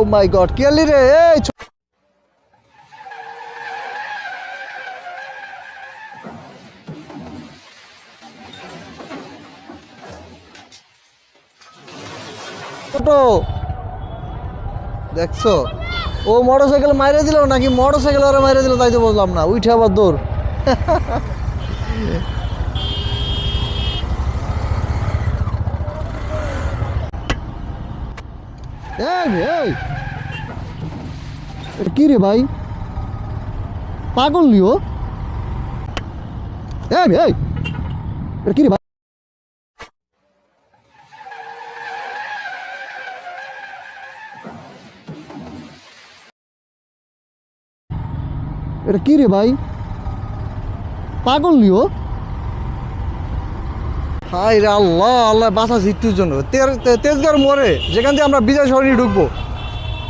মাই god কেলি রে এই ছোট দেখছো ও মোটরসাইকেল মাইরে দিল নাকি মোটরসাইকেল ওরা মাইরে দিল তাই তো বুঝলাম না উঠে আবার দৌড় কি রে ভাই পাগল নিও কি রে ভাই এটা কি রে ভাই পাগল নিও হাই রে আল্লাহ আল্লাহ বাঁচা জিতুর জন্য তেজগাঁও মোড়ে যেখান থেকে আমরা বিজয় সরণি ঢুকবো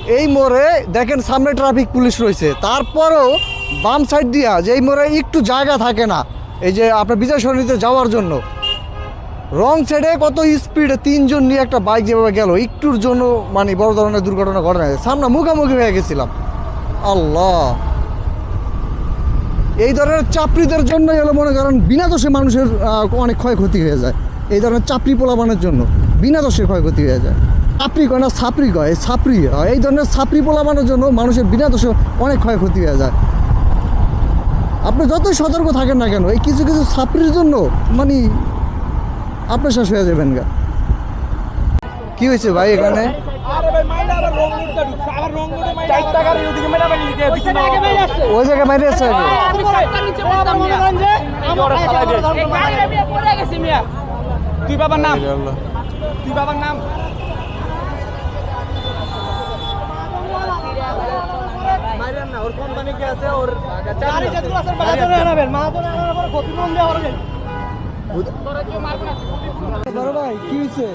এই মোড়ে দেখেন সামনে ট্রাফিক পুলিশ রয়েছে তারপরেও বাম সাইড দিয়া যে এই মোড়ে একটু জায়গা থাকে না এই যে আপনার বিজয় সরণিতে যাওয়ার জন্য রং সাইডে কত স্পিডে তিনজন নিয়ে একটা বাইক যেভাবে গেল একটুর জন্য মানে বড় ধরনের দুর্ঘটনা ঘটনা সামনে মুখোমুখি হয়ে গেছিলাম আল্লাহ এই ধরনের চাপড়িদের জন্যই হলো মনে করেন বিনা দোষে মানুষের অনেক ক্ষয়ক্ষতি হয়ে যায় এই ধরনের চাপড়ি পোলাপানের জন্য বিনা দোষে ক্ষয়ক্ষতি হয়ে যায় ছাপড়ি কয় না ছাপড়ি কয় ছাপড়ি এই ধরনের ছাপড়ি পোলাপানের জন্য মানুষের বিনা দোষে অনেক ক্ষয়ক্ষতি হয়ে যায় আপনি যতই সতর্ক থাকেন না কেন এই কিছু কিছু ছাপড়ির জন্য মানে আপনি শেষ হয়ে যাবেন গা কি হয়েছে ভাই এখানে ওই জায়গায় মাইরে আছে তুই বাবার নাম তুই বাবার নাম না ওর কোম্পানি কি আছে ওর বড় ভাই কি হয়েছে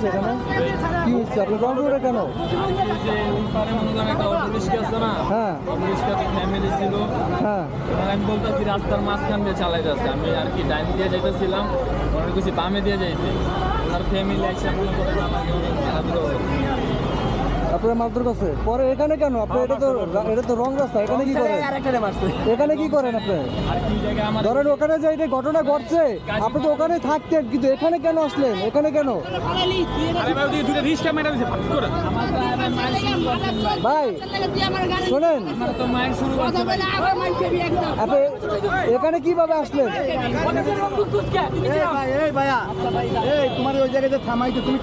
এখানে কি হয়েছে আপনি রং করে কেন হ্যাঁ হ্যাঁ আমি বলতেছি রাস্তার মাঝখান দিয়ে চালাই যাচ্ছে আমি আর কি ডাইন দিয়ে যাইতেছিলাম মনে করছি বামে দিয়ে যাইতে ওনার ফ্যামিলি একসাথে মনে করেন আমাকে অনেক খেলাধুলো আপনার মারধর কাছে পরে এখানে কেন আপনি এটা তো রং রাস্তা এখানে কি করেন এখানে কি করেন আপনি ধরেন ওখানে যে এটা ঘটনা ঘটছে আপনি তো ওখানে থাকতেন কিন্তু এখানে কেন আসলেন এখানে কেন ভাই শোনেন আপনি এখানে কিভাবে আসলেন ভাইয়া তোমার ওই জায়গায় থামাইছো তুমি